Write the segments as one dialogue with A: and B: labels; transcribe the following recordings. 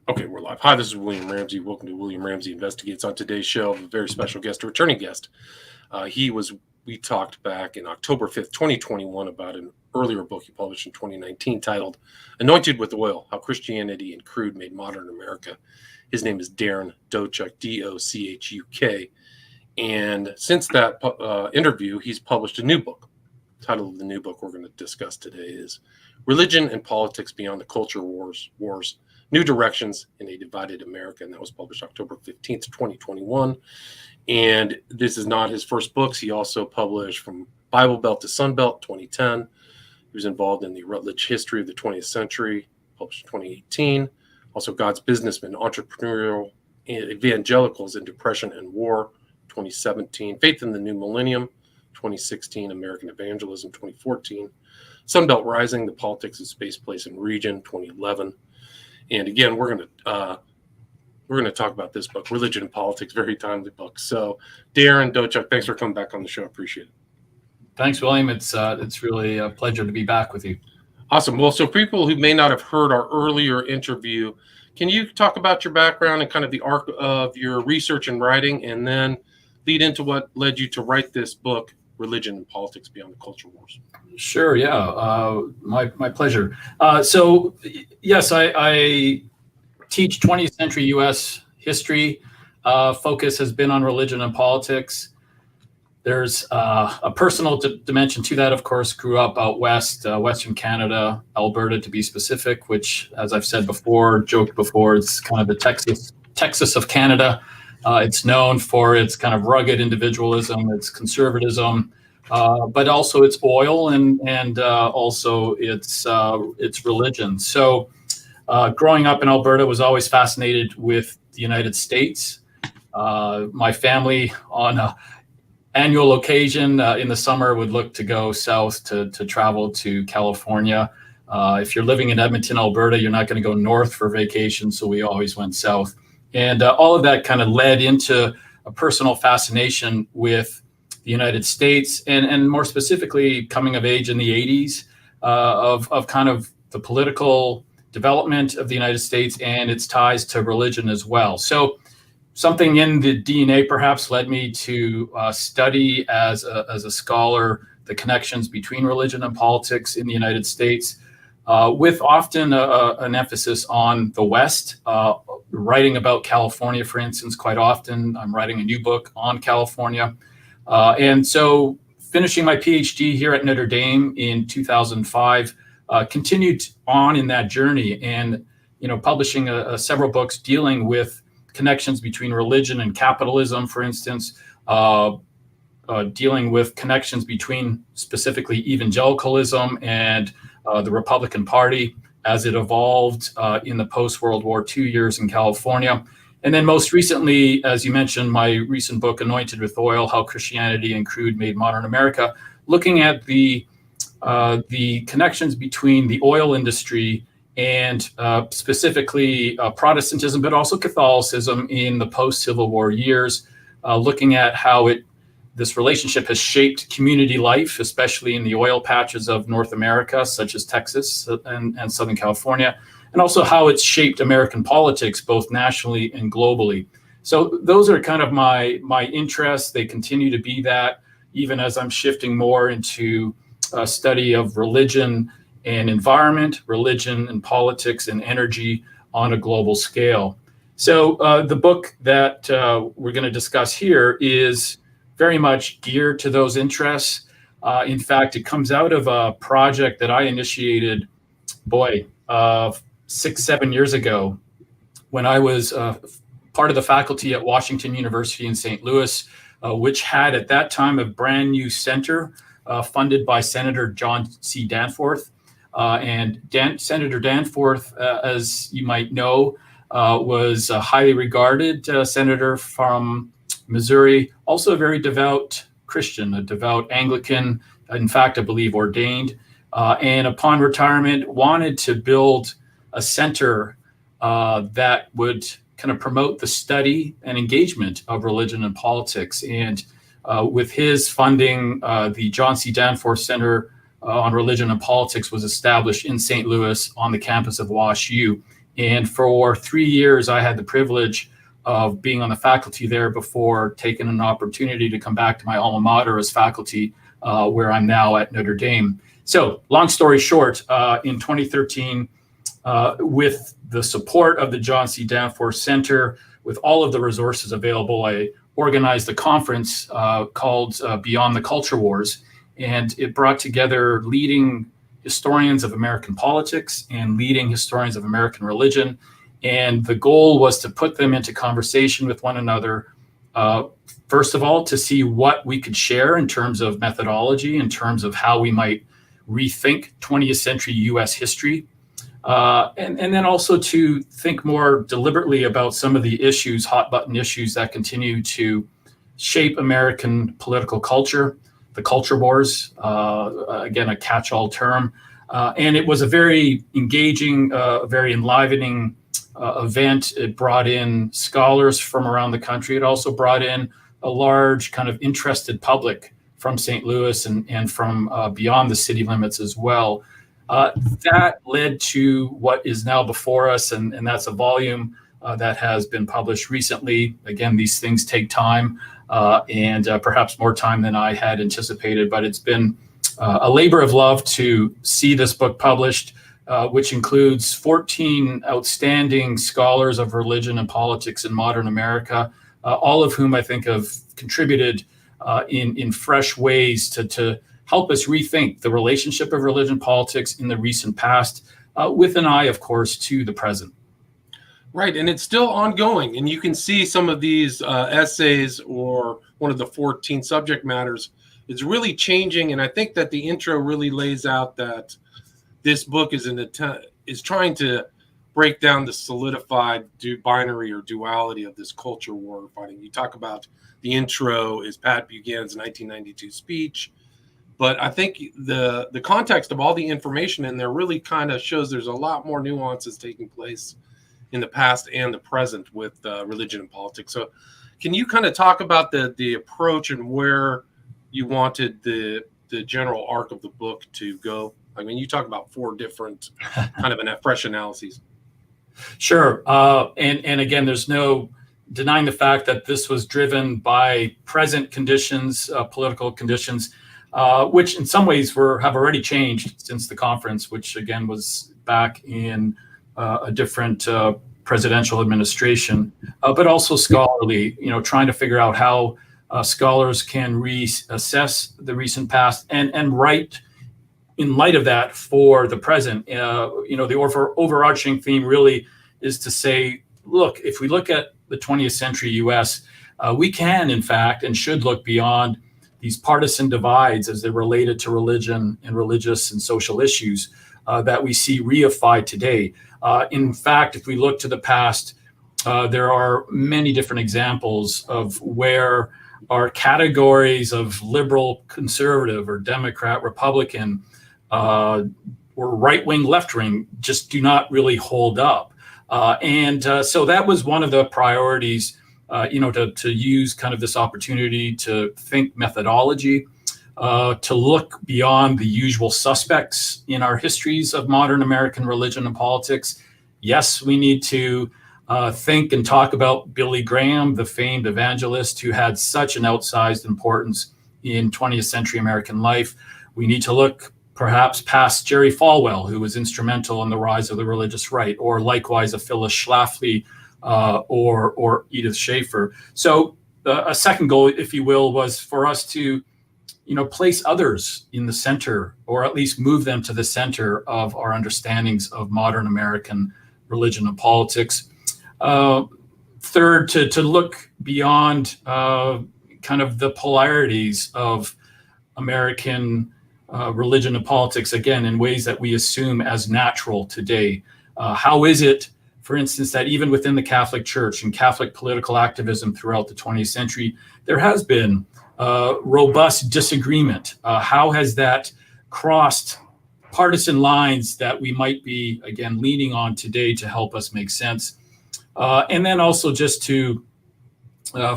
A: Okay, we're live. Hi, this is William Ramsey. Welcome to William Ramsey Investigates. On today's show, a very special guest, a returning guest. We talked back in October 5th, 2021 about an earlier book he published in 2019 titled Anointed with Oil, How Christianity and Crude Made Modern America. His name is Darren Dochuk, Dochuk. And since that interview, he's published a new book. The title of the new book we're going to discuss today is Religion and Politics Beyond the Culture Wars, New Directions in a Divided America, and that was published October 15th, 2021. And this is not his first books. He also published From Bible Belt to Sun Belt, 2010. He was involved in the Rutledge History of the 20th Century, published in 2018. Also God's Businessmen, Entrepreneurial Evangelicals in Depression and War, 2017. Faith in the New Millennium, 2016. American Evangelism, 2014. Sun Belt Rising, The Politics of Space, Place, and Region, 2011. And again, we're going to talk about this book, Religion and Politics, very timely book. So, Darren Dochuk, thanks for coming back on the show. I appreciate it.
B: Thanks, William. It's really a pleasure to be back with you.
A: Awesome. Well, so people who may not have heard our earlier interview, can you talk about your background and kind of the arc of your research and writing, and then lead into what led you to write this book, Religion and Politics Beyond the Culture Wars?
B: Sure. Yeah. My pleasure. So yes, I teach 20th century U.S. history. Focus has been on religion and politics. There's a personal dimension to that, of course. Grew up out west, Western Canada, Alberta to be specific, which, as I've said before, joked before, it's kind of the Texas of Canada. It's known for its kind of rugged individualism, its conservatism, but also its oil and also its religion. So growing up in Alberta, was always fascinated with the United States. My family, on an annual occasion in the summer, would look to go south to travel to California. If you're living in Edmonton, Alberta, you're not going to go north for vacation, so we always went south. And all of that kind of led into a personal fascination with the United States, and more specifically, coming of age in the 80s, of kind of the political development of the United States and its ties to religion as well. So something in the DNA perhaps led me to study as a scholar the connections between religion and politics in the United States, with often an emphasis on the West. Writing about California, for instance, quite often. I'm writing a new book on California. And so finishing my PhD here at Notre Dame in 2005, continued on in that journey, and publishing several books dealing with connections between religion and capitalism, for instance, dealing with connections between specifically evangelicalism and the Republican Party as it evolved in the post-World War II years in California. And then most recently, as you mentioned, my recent book, Anointed with Oil, How Christianity and Crude Made Modern America, looking at the connections between the oil industry and specifically Protestantism, but also Catholicism in the post-Civil War years, looking at how this relationship has shaped community life, especially in the oil patches of North America, such as Texas and Southern California, and also how it's shaped American politics, both nationally and globally. So those are kind of my interests. They continue to be that, even as I'm shifting more into a study of religion and environment, religion and politics and energy on a global scale. So the book that we're going to discuss here is very much geared to those interests. In fact, it comes out of a project that I initiated, 6-7 years ago, when I was part of the faculty at Washington University in St. Louis, which had at that time a brand new center funded by Senator John C. Danforth. Senator Danforth, as you might know, was a highly regarded senator from Missouri, also a very devout Christian, a devout Anglican, in fact, I believe ordained, and upon retirement wanted to build a center that would kind of promote the study and engagement of religion and politics. And with his funding, the John C. Danforth Center on Religion and Politics was established in St. Louis on the campus of WashU. And for 3 years, I had the privilege of being on the faculty there before taking an opportunity to come back to my alma mater as faculty, where I'm now at Notre Dame. So long story short, in 2013, with the support of the John C. Danforth Center, with all of the resources available, I organized a conference called Beyond the Culture Wars, and it brought together leading historians of American politics and leading historians of American religion. And the goal was to put them into conversation with one another, first of all, to see what we could share in terms of methodology, in terms of how we might rethink 20th century US history, and then also to think more deliberately about some of the issues, hot button issues that continue to shape American political culture, the culture wars, again, a catch-all term. And it was a very engaging, very enlivening event. It brought in scholars from around the country. It also brought in a large kind of interested public from St. Louis and from beyond the city limits as well. That led to what is now before us, and that's a volume that has been published recently. Again, these things take time, and perhaps more time than I had anticipated, but it's been a labor of love to see this book published, which includes 14 outstanding scholars of religion and politics in modern America, all of whom I think have contributed in fresh ways to help us rethink the relationship of religion and politics in the recent past, with an eye, of course, to the present.
A: Right, and it's still ongoing, and you can see some of these essays or one of the 14 subject matters is really changing, and I think that the intro really lays out that this book is trying to break down the solidified binary or duality of this culture war fighting. You talk about the intro is Pat Buchanan's 1992 speech, but I think the context of all the information in there really kind of shows there's a lot more nuances taking place in the past and the present with religion and politics. So can you kind of talk about the approach and where you wanted the general arc of the book to go? I mean, you talk about 4 different kind of fresh analyses.
B: Sure. And again, there's no denying the fact that this was driven by present conditions, political conditions, which in some ways have already changed since the conference, which again was back in a different presidential administration, but also scholarly, trying to figure out how scholars can reassess the recent past and write in light of that for the present. The overarching theme really is to say, look, if we look at the 20th century US, we can, in fact, and should look beyond these partisan divides as they're related to religion and religious and social issues that we see reified today. In fact, if we look to the past, there are many different examples of where our categories of liberal, conservative, or Democrat, Republican, or right-wing, left-wing just do not really hold up. So that was one of the priorities, to use kind of this opportunity to think methodology, to look beyond the usual suspects in our histories of modern American religion and politics. Yes, we need to think and talk about Billy Graham, the famed evangelist who had such an outsized importance in 20th century American life. We need to look perhaps past Jerry Falwell, who was instrumental in the rise of the religious right, or likewise a Phyllis Schlafly or Edith Schaefer. So a second goal, if you will, was for us to place others in the center, or at least move them to the center of our understandings of modern American religion and politics. Third, to look beyond kind of the polarities of American religion and politics, again, in ways that we assume as natural today. How is it, for instance, that even within the Catholic Church and Catholic political activism throughout the 20th century, there has been robust disagreement? How has that crossed partisan lines that we might be, again, leaning on today to help us make sense? And then also just to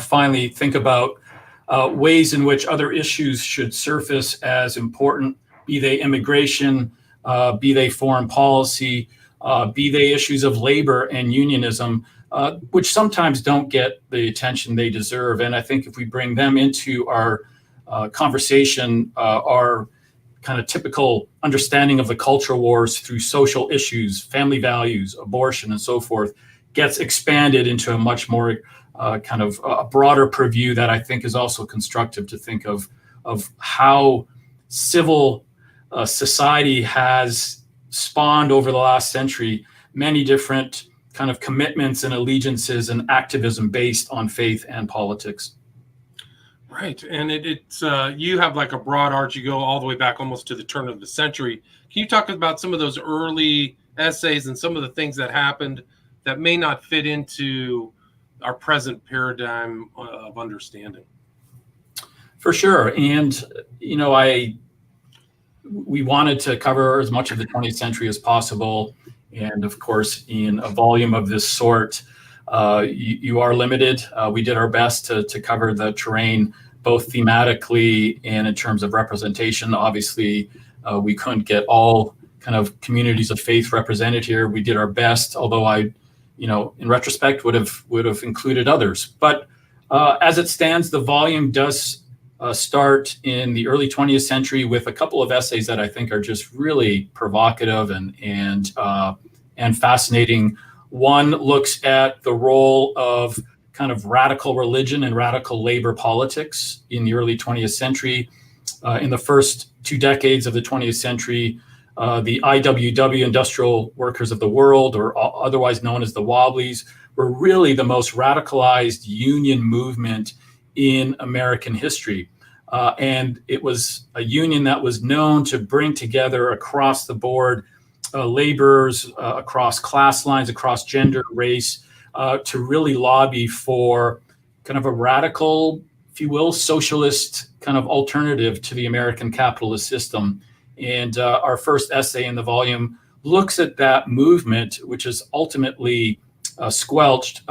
B: finally think about ways in which other issues should surface as important, be they immigration, be they foreign policy, be they issues of labor and unionism, which sometimes don't get the attention they deserve. And I think if we bring them into our conversation, our kind of typical understanding of the culture wars through social issues, family values, abortion, and so forth, gets expanded into a much more kind of a broader purview that I think is also constructive to think of how civil society has spawned over the last century many different kind of commitments and allegiances and activism based on faith and politics.
A: Right. And it's you have like a broad arch, you go all the way back almost to the turn of the century. Can you talk about some of those early essays and some of the things that happened that may not fit into our present paradigm of understanding?
B: For sure. And, you know, we wanted to cover as much of the 20th century as possible. And of course, in a volume of this sort, you are limited. We did our best to cover the terrain, both thematically and in terms of representation. Obviously, we couldn't get all kind of communities of faith represented here. We did our best, although in retrospect, would have included others. But as it stands, the volume does start in the early 20th century with a couple of essays that I think are just really provocative and fascinating. One looks at the role of kind of radical religion and radical labor politics in the early 20th century. In the first 2 decades of the 20th century, the IWW, Industrial Workers of the World, or otherwise known as the Wobblies, were really the most radicalized union movement in American history. And it was a union that was known to bring together across the board laborers across class lines, across gender, race, to really lobby for kind of a radical, if you will, socialist kind of alternative to the American capitalist system. And our first essay in the volume looks at that movement, which is ultimately squelched,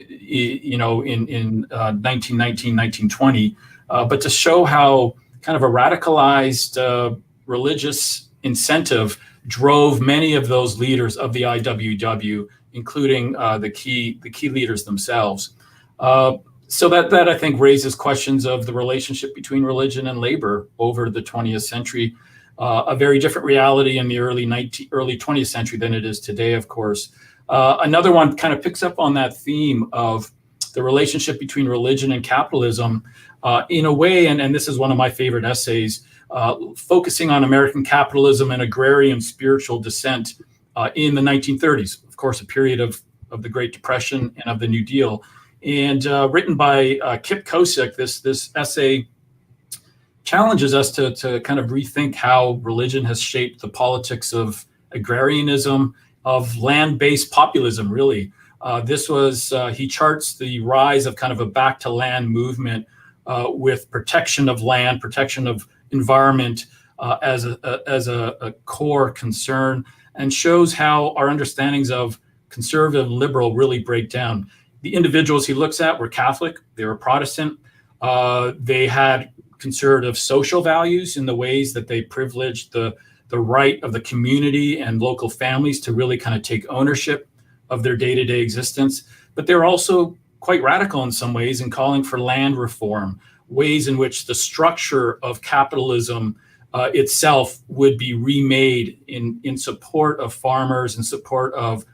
B: in 1919, 1920, but to show how kind of a radicalized religious incentive drove many of those leaders of the IWW, including the key leaders themselves. So that I think raises questions of the relationship between religion and labor over the 20th century. A very different reality in the early 20th century than it is today, of course. Another one kind of picks up on that theme of the relationship between religion and capitalism in a way, and this is one of my favorite essays, focusing on American capitalism and agrarian spiritual descent in the 1930s, of course, a period of the Great Depression and of the New Deal. And written by Kip Kosick, this essay challenges us to kind of rethink how religion has shaped the politics of agrarianism, of land-based populism, really. He charts the rise of kind of a back to land movement with protection of land, protection of environment as a core concern, and shows how our understandings of conservative and liberal really break down. The individuals he looks at were Catholic, they were Protestant, they had conservative social values in the ways that they privileged the right of the community and local families to really kind of take ownership of their day-to-day existence. But they're also quite radical in some ways in calling for land reform, ways in which the structure of capitalism itself would be remade in support of farmers, in support of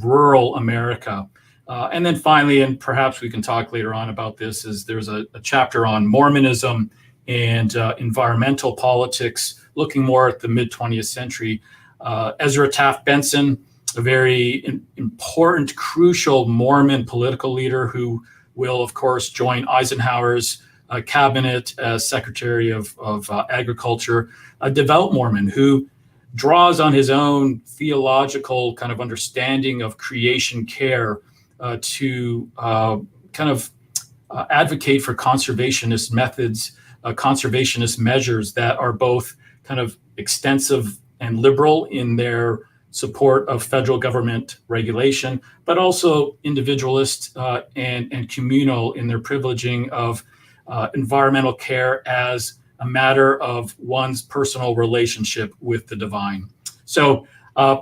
B: rural America. And then finally, and perhaps we can talk later on about this, is there's a chapter on Mormonism and environmental politics, looking more at the mid-20th century. Ezra Taft Benson, a very important, crucial Mormon political leader who will, of course, join Eisenhower's cabinet as Secretary of Agriculture, a devout Mormon who draws on his own theological kind of understanding of creation care to kind of advocate for conservationist methods, conservationist measures that are both kind of extensive and liberal in their support of federal government regulation, but also individualist and communal in their privileging of environmental care as a matter of one's personal relationship with the divine. So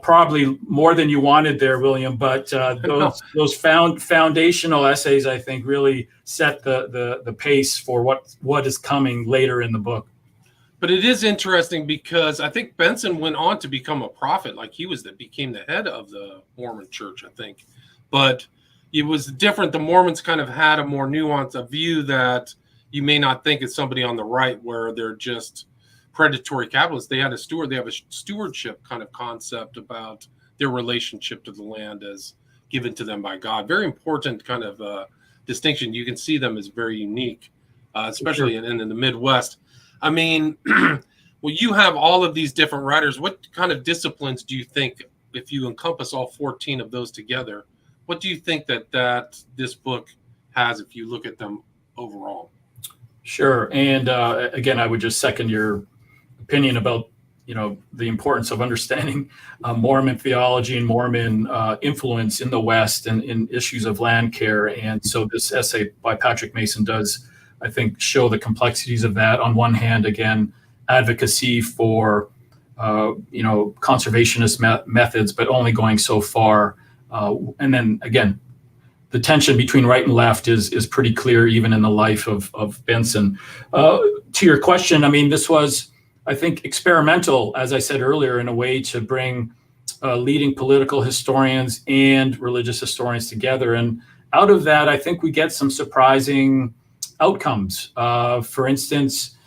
B: Probably more than you wanted there, William, but those foundational essays, I think, really set the pace for what is coming later in the book.
A: But it is interesting because I think Benson went on to become a prophet, like he became the head of the Mormon church, I think. But it was different. The Mormons kind of had a more nuanced view that you may not think it's somebody on the right where they're just predatory capitalists. They have a stewardship kind of concept about their relationship to the land as given to them by God. Very important kind of distinction. You can see them as very unique, especially in the Midwest. I mean, well, you have all of these different writers. What kind of disciplines do you think, if you encompass all 14 of those together, what do you think that this book has if you look at them overall?
B: Sure. And again, I would just second your opinion about, the importance of understanding Mormon theology and Mormon influence in the West and in issues of land care. And so this essay by Patrick Mason does, I think, show the complexities of that. On one hand, again, advocacy for, conservationist methods, but only going so far. And then again, the tension between right and left is pretty clear, even in the life of Benson. To your question, I mean, this was, I think, experimental, as I said earlier, in a way to bring leading political historians and religious historians together. And out of that, I think we get some surprising outcomes. For instance,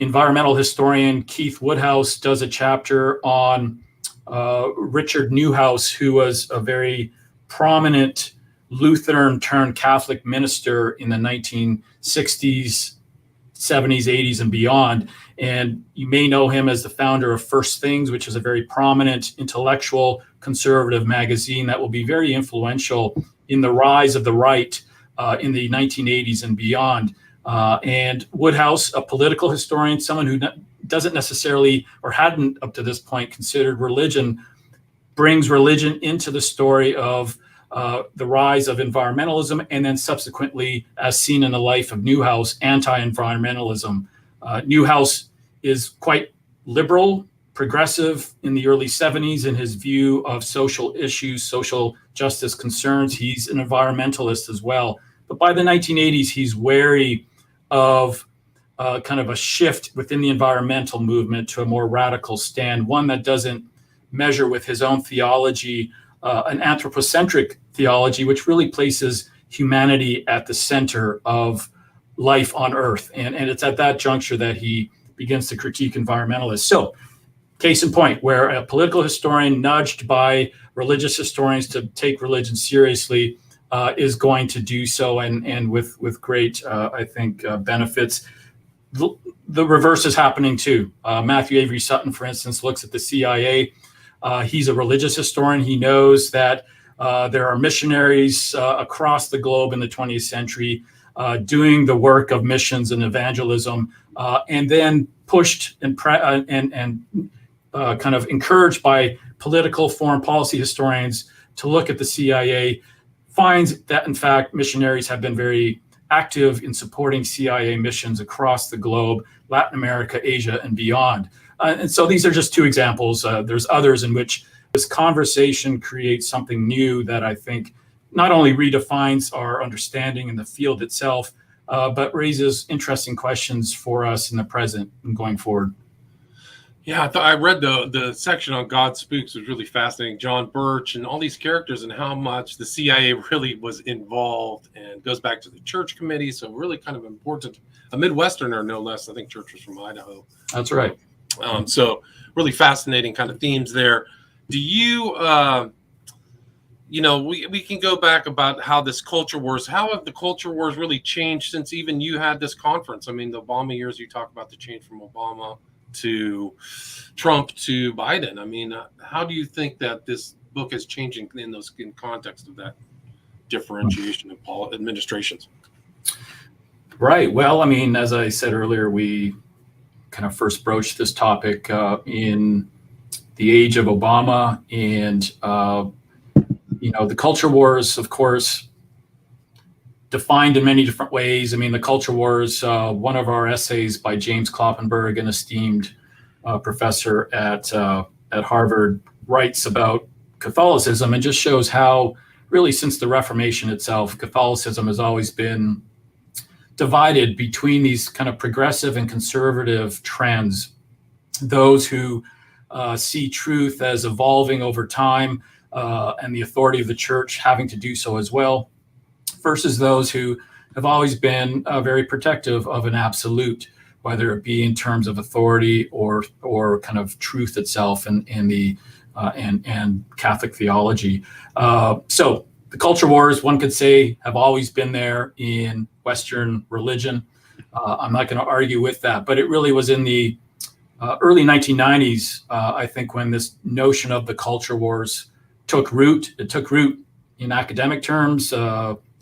B: environmental historian Keith Woodhouse does a chapter on Richard Newhouse, who was a very prominent Lutheran turned Catholic minister in the 1960s, 70s, 80s, and beyond. And you may know him as the founder of First Things, which is a very prominent intellectual conservative magazine that will be very influential in the rise of the right in the 1980s and beyond. And Woodhouse, a political historian, someone who doesn't necessarily or hadn't up to this point considered religion, brings religion into the story of the rise of environmentalism, and then subsequently, as seen in the life of Newhouse, anti-environmentalism. Newhouse is quite liberal, progressive in the early 70s in his view of social issues, social justice concerns. He's an environmentalist as well. But by the 1980s, he's wary of kind of a shift within the environmental movement to a more radical stand, one that doesn't measure with his own theology, an anthropocentric theology, which really places humanity at the center of life on Earth. And it's at that juncture that he begins to critique environmentalists. So, case in point, where a political historian nudged by religious historians to take religion seriously is going to do so, and with great, I think, benefits. The reverse is happening too. Matthew Avery Sutton, for instance, looks at the CIA. He's a religious historian. He knows that there are missionaries across the globe in the 20th century doing the work of missions and evangelism, and then pushed and kind of encouraged by political foreign policy historians to look at the CIA, finds that, in fact, missionaries have been very active in supporting CIA missions across the globe, Latin America, Asia, and beyond. And so these are just two examples. There's others in which this conversation creates something new that I think not only redefines our understanding in the field itself, but raises interesting questions for us in the present and going forward.
A: Yeah, I read the section on God Spooks was really fascinating. John Birch and all these characters and how much the CIA really was involved, and goes back to the church committee. So really kind of important. A Midwesterner, no less. I think Church was from Idaho.
B: That's right.
A: So really fascinating kind of themes there. Do you, we can go back about how this culture wars, how have the culture wars really changed since even you had this conference? I mean, the Obama years, you talk about the change from Obama to Trump to Biden. I mean, how do you think that this book is changing in context of that differentiation of administrations?
B: Right. Well, I mean, as I said earlier, we kind of first broached this topic in the age of Obama, and the culture wars, of course, defined in many different ways. I mean, the culture wars, one of our essays by James Kloppenberg, an esteemed professor at at Harvard writes about Catholicism and just shows how really since the Reformation itself, Catholicism has always been divided between these kind of progressive and conservative trends. Those who see truth as evolving over time and the authority of the church having to do so as well, versus those who have always been very protective of an absolute, whether it be in terms of authority or kind of truth itself and Catholic theology. So the culture wars, one could say, have always been there in Western religion. I'm not going to argue with that, but it really was in the early 1990s, I think, when this notion of the culture wars took root. It took root in academic terms.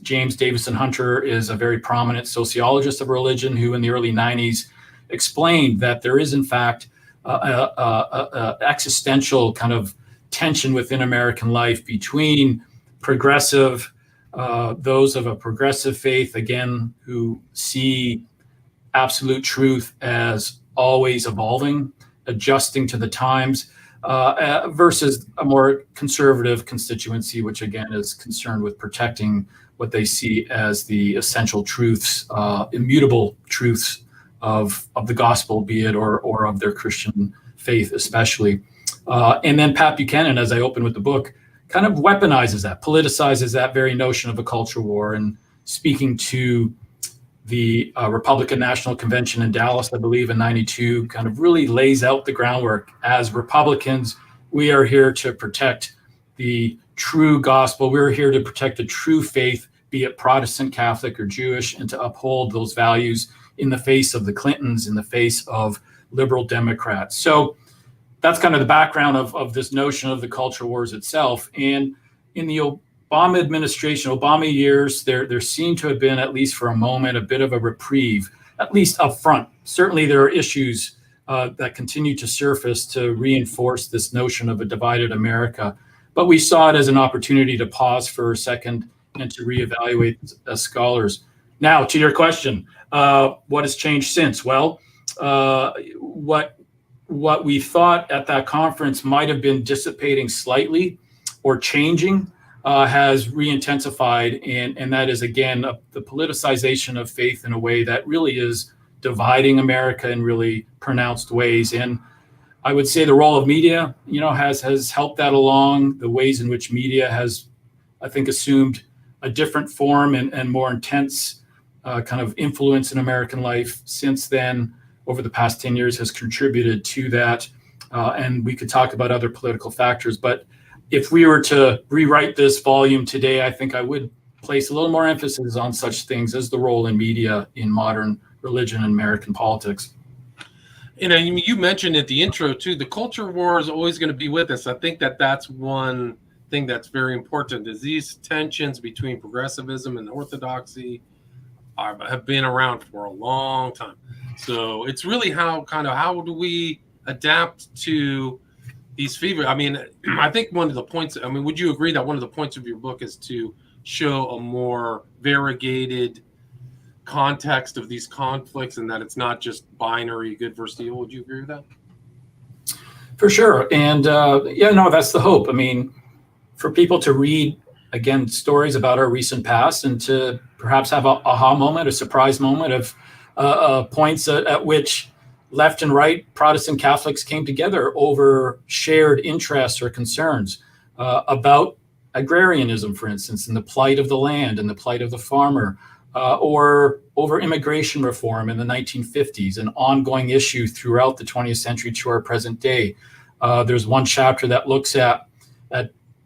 B: James Davison Hunter is a very prominent sociologist of religion who in the early 90s explained that there is, in fact, a existential kind of tension within American life between progressive, those of a progressive faith, again, who see absolute truth as always evolving, adjusting to the times, versus a more conservative constituency, which again is concerned with protecting what they see as the essential truths, immutable truths of the gospel, be it or of their Christian faith especially. And then Pat Buchanan, as I open with the book, kind of weaponizes that, politicizes that very notion of a culture war, and speaking to the Republican National Convention in Dallas, I believe in '92, kind of really lays out the groundwork. As Republicans, we are here to protect the true gospel. We're here to protect the true faith, be it Protestant, Catholic, or Jewish, and to uphold those values in the face of the Clintons, in the face of liberal Democrats. So that's kind of the background of this notion of the culture wars itself. And in the Obama administration, Obama years, there seemed to have been, at least for a moment, a bit of a reprieve, at least up front. Certainly there are issues that continue to surface to reinforce this notion of a divided America. But we saw it as an opportunity to pause for a second and to reevaluate as scholars. Now, to your question, what has changed since? Well, what we thought at that conference might have been dissipating slightly or changing has re-intensified, and that is, again, the politicization of faith in a way that really is dividing America in really pronounced ways. And I would say the role of media, has helped that along. The ways in which media has, I think, assumed a different form and more intense kind of influence in American life since then, over the past 10 years, has contributed to that. And we could talk about other political factors, but if we were to rewrite this volume today, I think I would place a little more emphasis on such things as the role in media in modern religion and American politics.
A: And you mentioned at the intro too, the culture war is always going to be with us. I think that's one thing that's very important, is these tensions between progressivism and orthodoxy have been around for a long time. So it's really how do we adapt to these fever? I think one of the points, would you agree that one of the points of your book is to show a more variegated context of these conflicts, and that it's not just binary good versus evil? Would you agree with that?
B: For sure. And that's the hope. For people to read, again, stories about our recent past and to perhaps have a aha moment, a surprise moment of points at which left and right Protestant Catholics came together over shared interests or concerns about agrarianism, for instance, and the plight of the land and the plight of the farmer, or over immigration reform in the 1950s, an ongoing issue throughout the 20th century to our present day. There's one chapter that looks at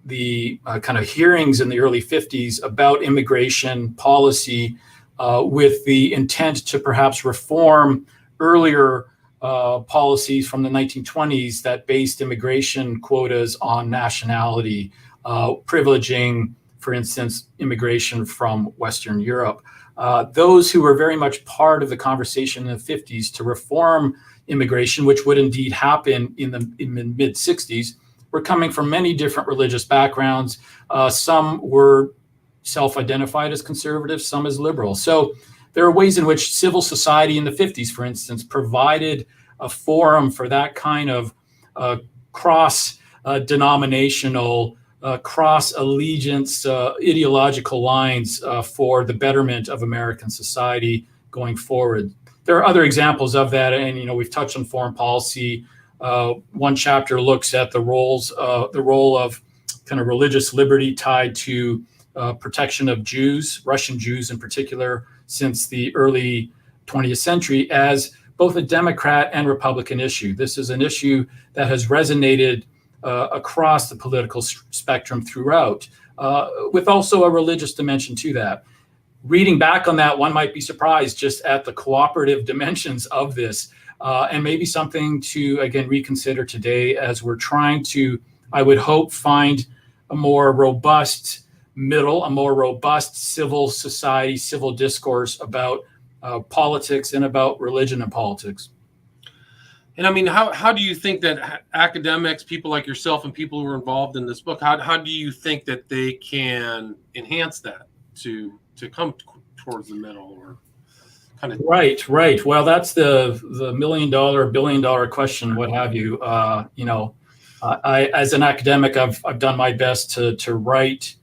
B: the kind of hearings in the early 50s about immigration policy with the intent to perhaps reform earlier policies from the 1920s that based immigration quotas on nationality, privileging, for instance, immigration from Western Europe. Those who were very much part of the conversation in the 50s to reform immigration, which would indeed happen in the mid-60s, were coming from many different religious backgrounds. Some were self-identified as conservative, some as liberal. So there are ways in which civil society in the 50s, for instance, provided a forum for that kind of cross-denominational, cross-allegiance ideological lines for the betterment of American society going forward. There are other examples of that, and we've touched on foreign policy. One chapter looks at the role of kind of religious liberty tied to protection of Jews, Russian Jews in particular, since the early 20th century as both a Democrat and Republican issue. This is an issue that has resonated across the political spectrum throughout, with also a religious dimension to that. Reading back on that, one might be surprised just at the cooperative dimensions of this, and maybe something to, again, reconsider today as we're trying to, I would hope, find a more robust middle, a more robust civil society, civil discourse about politics and about religion and politics.
A: And I mean, how do you think that academics, people like yourself and people who are involved in this book, how do you think that they can enhance that to come towards the middle, or kind of?
B: Right. Well, that's the $1 million, $1 billion question, what have you. I, as an academic, I've done my best to write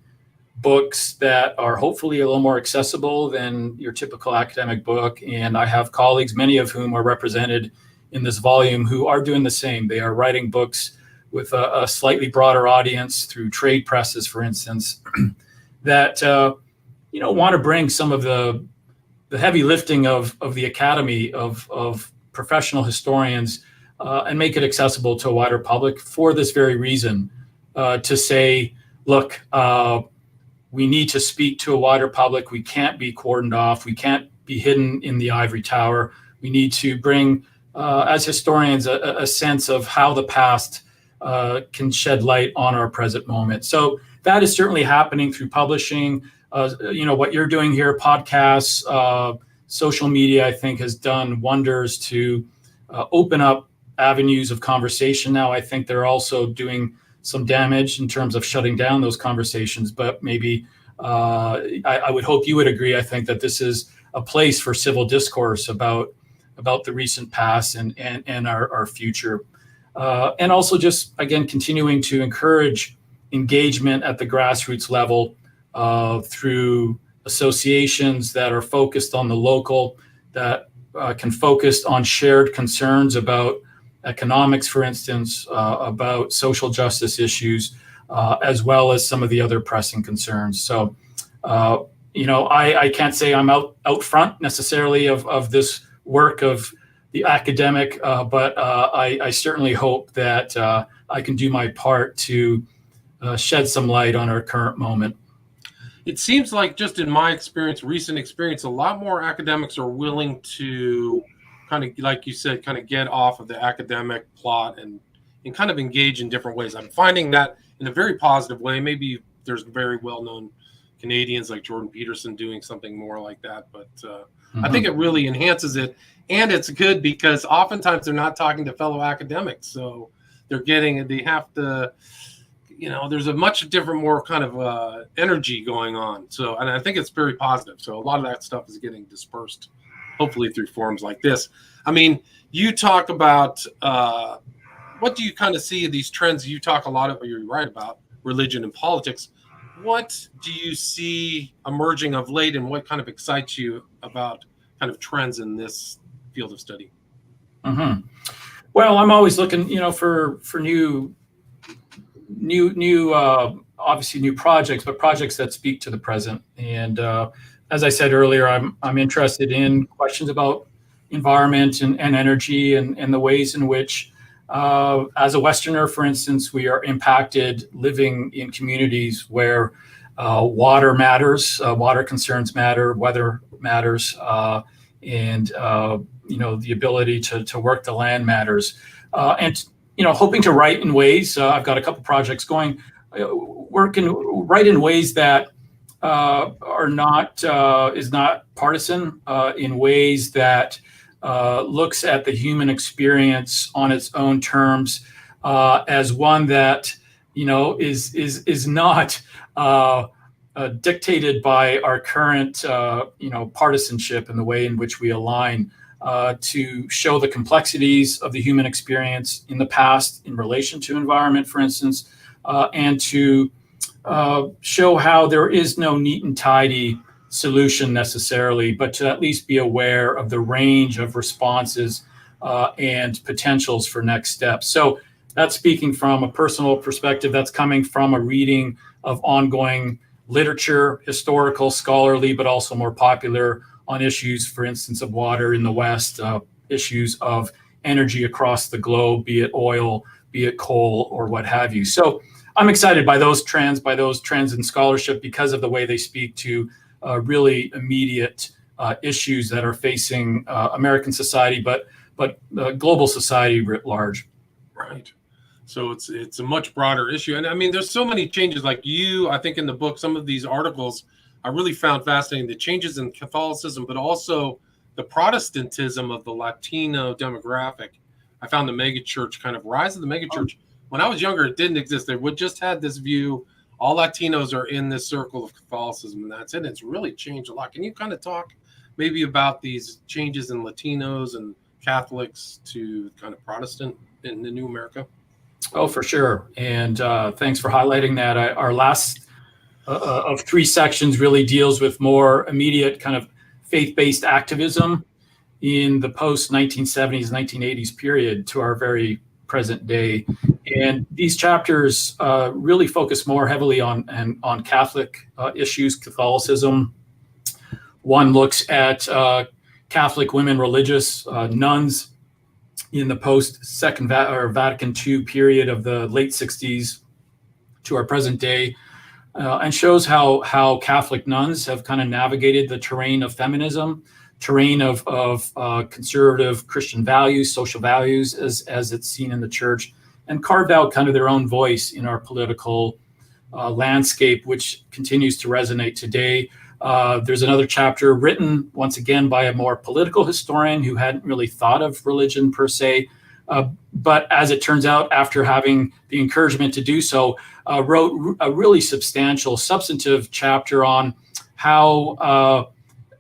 B: books that are hopefully a little more accessible than your typical academic book. And I have colleagues, many of whom are represented in this volume, who are doing the same. They are writing books with a slightly broader audience through trade presses, for instance, that want to bring some of the heavy lifting of the academy of professional historians and make it accessible to a wider public for this very reason, to say, look, we need to speak to a wider public. We can't be cordoned off. We can't be hidden in the ivory tower. We need to bring, as historians, a sense of how the past can shed light on our present moment. So that is certainly happening through publishing. What you're doing here, podcasts, social media, I think has done wonders to open up avenues of conversation. Now, I think they're also doing some damage in terms of shutting down those conversations, but maybe I would hope you would agree. I think that this is a place for civil discourse about the recent past and our future. And also just, again, continuing to encourage engagement at the grassroots level through associations that are focused on the local, that can focus on shared concerns about economics, for instance, about social justice issues, as well as some of the other pressing concerns. So, I can't say I'm out front necessarily of this work of the academic, but I certainly hope that I can do my part to shed some light on our current moment.
A: It seems like, just in my experience, recent experience, a lot more academics are willing to kind of, like you said, kind of get off of the academic plot and kind of engage in different ways. I'm finding that in a very positive way. Maybe there's very well-known Canadians like Jordan Peterson doing something more like that, but I think it really enhances it. And it's good because oftentimes they're not talking to fellow academics. So they have to, there's a much different, more kind of energy going on. So, and I think it's very positive. So a lot of that stuff is getting dispersed, hopefully through forums like this. I mean, you talk about, what do you kind of see these trends? You talk a lot of, or you write about religion and politics. What do you see emerging of late, and what kind of excites you about kind of trends in this field of study?
B: Mm-hmm. Well, I'm always looking, for new, obviously new projects, but projects that speak to the present. And as I said earlier, I'm interested in questions about environment and energy and the ways in which, as a Westerner, for instance, we are impacted living in communities where water matters, water concerns matter, weather matters, and the ability to work the land matters. And hoping to write in ways, I've got a couple projects going, write in ways that is not partisan, in ways that looks at the human experience on its own terms, as one that is not dictated by our current partisanship and the way in which we align, to show the complexities of the human experience in the past in relation to environment, for instance, and to show how there is no neat and tidy solution necessarily, but to at least be aware of the range of responses and potentials for next steps. So that's speaking from a personal perspective. That's coming from a reading of ongoing literature, historical, scholarly, but also more popular on issues, for instance, of water in the West, issues of energy across the globe, be it oil, be it coal, or what have you. So I'm excited by those trends in scholarship because of the way they speak to really immediate issues that are facing American society, but global society writ large.
A: Right. So it's a much broader issue. And I mean, there's so many changes. Like I think in the book, some of these articles I really found fascinating, the changes in Catholicism, but also the Protestantism of the Latino demographic. I found the megachurch kind of rise of the megachurch. When I was younger, it didn't exist. They would just had this view, all Latinos are in this circle of Catholicism, and that's it. It's really changed a lot. Can you kind of talk maybe about these changes in Latinos and Catholics to kind of Protestant in the new America?
B: Oh, for sure. And thanks for highlighting that. Our last of three sections really deals with more immediate kind of faith-based activism in the post-1970s, 1980s period to our very present day. And these chapters really focus more heavily on Catholic issues, Catholicism. One looks at Catholic women religious, nuns in the post-Second Vatican II period of the late 60s to our present day, and shows how Catholic nuns have kind of navigated the terrain of feminism, terrain of conservative Christian values, social values as it's seen in the church, and carved out kind of their own voice in our political landscape, which continues to resonate today. There's another chapter written once again by a more political historian who hadn't really thought of religion per se, but as it turns out, after having the encouragement to do so, wrote a really substantial, substantive chapter on how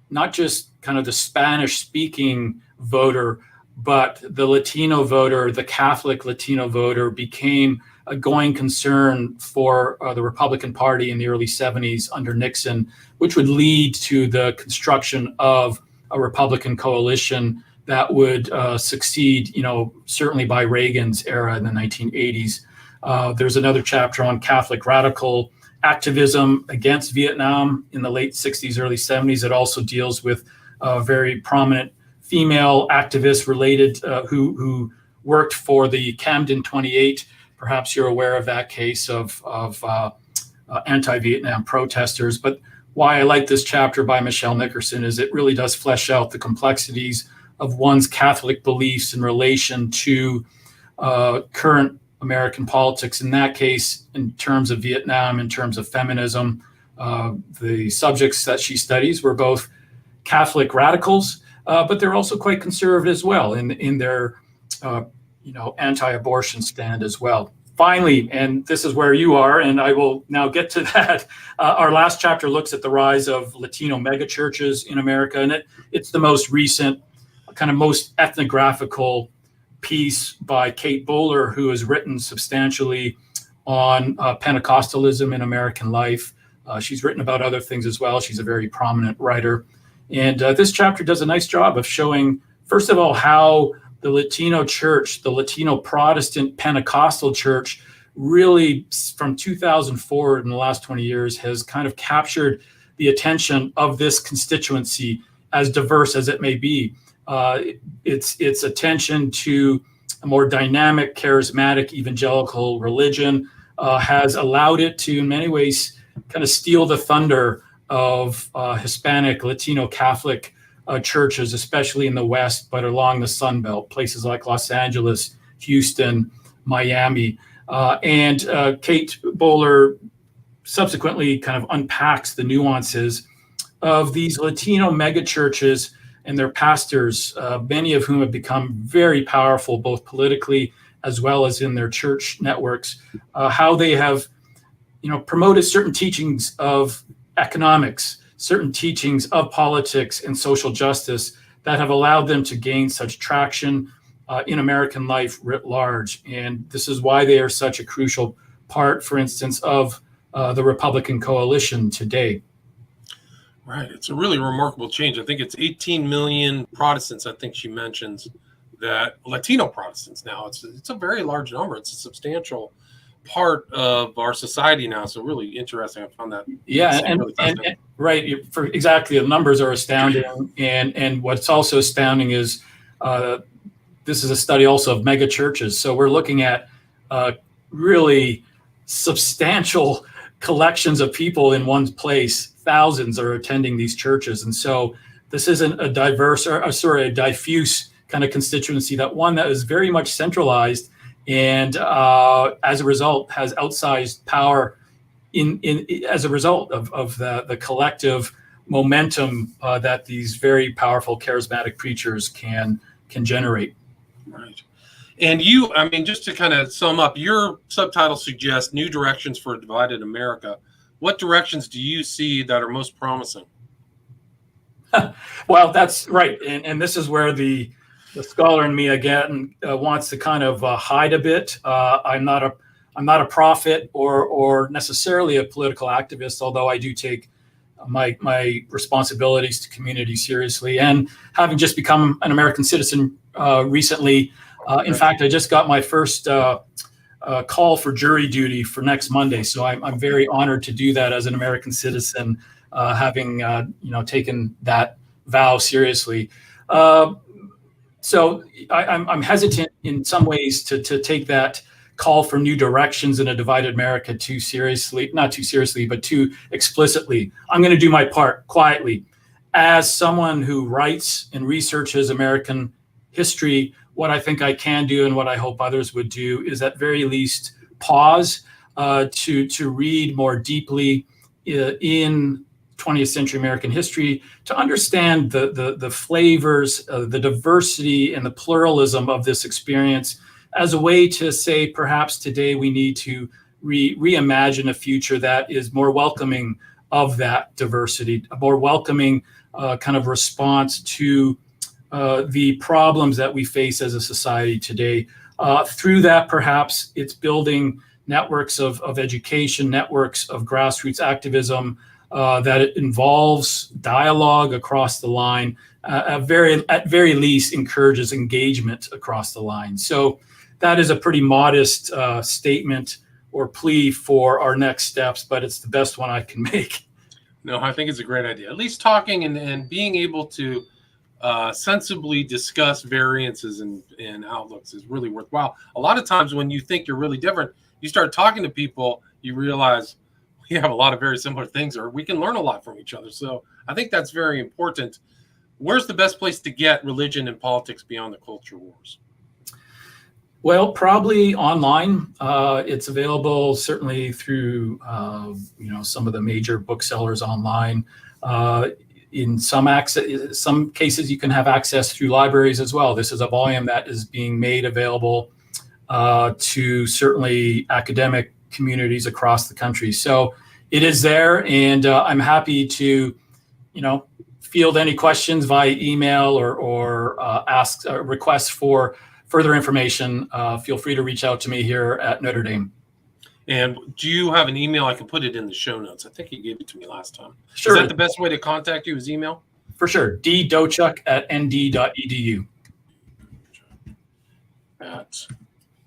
B: not just kind of the Spanish-speaking voter, but the Latino voter, the Catholic Latino voter, became a going concern for the Republican Party in the early 70s under Nixon, which would lead to the construction of a Republican coalition that would succeed, certainly by Reagan's era in the 1980s. There's another chapter on Catholic radical activism against Vietnam in the late 60s, early 70s. It also deals with very prominent female activists related who worked for the Camden 28. Perhaps you're aware of that case of anti-Vietnam protesters. But why I like this chapter by Michelle Nickerson is it really does flesh out the complexities of one's Catholic beliefs in relation to current American politics. In that case, in terms of Vietnam, in terms of feminism, the subjects that she studies were both Catholic radicals, but they're also quite conservative as well in their anti-abortion stand as well. Finally, and this is where you are, and I will now get to that, our last chapter looks at the rise of Latino megachurches in America, and it's the most recent, kind of most ethnographical piece by Kate Bowler, who has written substantially on Pentecostalism in American life. She's written about other things as well. She's a very prominent writer. And this chapter does a nice job of showing, first of all, how the Latino church, the Latino Protestant Pentecostal church, really from 2004 in the last 20 years has kind of captured the attention of this constituency, as diverse as it may be. Its attention to a more dynamic, charismatic, evangelical religion has allowed it to, in many ways, kind of steal the thunder of Hispanic, Latino, Catholic churches, especially in the West, but along the Sun Belt, places like Los Angeles, Houston, Miami. And Kate Bowler subsequently kind of unpacks the nuances of these Latino megachurches and their pastors, many of whom have become very powerful, both politically as well as in their church networks, how they have, promoted certain teachings of economics, certain teachings of politics and social justice that have allowed them to gain such traction in American life writ large. And this is why they are such a crucial part, for instance, of the Republican coalition today.
A: Right. It's a really remarkable change. I think it's 18 million Protestants, I think she mentions, that Latino Protestants now. It's a very large number. It's a substantial part of our society now. So really interesting. I found that.
B: Yeah,
A: really
B: and right, for exactly, the numbers are astounding. And what's also astounding is this is a study also of mega churches. So we're looking at really substantial collections of people in one place. Thousands are attending these churches. And so this isn't a a diffuse kind of constituency, that is very much centralized, and as a result has outsized power as a result of the collective momentum that these very powerful charismatic preachers can generate.
A: Right. And just to kind of sum up, your subtitle suggests New Directions for a Divided America. What directions do you see that are most promising?
B: Well, that's right. And this is where the scholar in me again wants to kind of hide a bit. I'm not a prophet or necessarily a political activist, although I do take my responsibilities to community seriously. And having just become an American citizen recently, in fact, I just got my first call for jury duty for next Monday. So I'm very honored to do that as an American citizen, having taken that vow seriously. So I'm hesitant in some ways to take that call for new directions in a divided America too seriously, not too seriously, but too explicitly. I'm going to do my part quietly. As someone who writes and researches American history, what I think I can do and what I hope others would do is at very least pause to read more deeply in 20th century American history, to understand the flavors, the diversity and the pluralism of this experience, as a way to say perhaps today we need to reimagine a future that is more welcoming of that diversity, a more welcoming kind of response to the problems that we face as a society today. Through that, perhaps it's building networks of education, networks of grassroots activism that it involves dialogue across the line, at very least encourages engagement across the line. So that is a pretty modest statement or plea for our next steps, but it's the best one I can make.
A: No, I think it's a great idea. At least talking and being able to sensibly discuss variances and outlooks is really worthwhile. A lot of times when you think you're really different, you start talking to people, you realize we have a lot of very similar things, or we can learn a lot from each other. So I think that's very important. Where's the best place to get Religion and Politics Beyond the Culture Wars?
B: Well, probably online. It's available certainly through some of the major booksellers online. In some cases, you can have access through libraries as well. This is a volume that is being made available to certainly academic communities across the country. So it is there, and I'm happy to, field any questions via email or ask requests for further information. Feel free to reach out to me here at Notre Dame.
A: And do you have an email? I can put it in the show notes. I think you gave it to me last time.
B: Sure.
A: Is that the best way to contact you, is email?
B: For sure. ddochuk@nd.edu.
A: At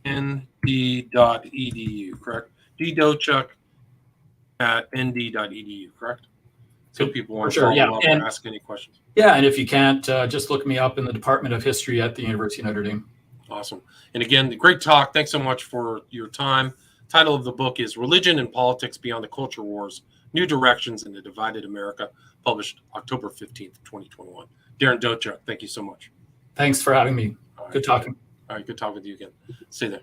A: nd.edu, correct? ddochuk@nd.edu, correct? So people want to follow up or ask any questions.
B: Yeah, and if you can't, just look me up in the Department of History at the University of Notre Dame.
A: Awesome. And again, great talk. Thanks so much for your time. Title of the book is Religion and Politics Beyond the Culture Wars, New Directions in a Divided America, published October 15th, 2021. Darren Dochuk, thank you so much.
B: Thanks for having me.
A: All right,
B: good talking.
A: All right, good talking with you again. See you there.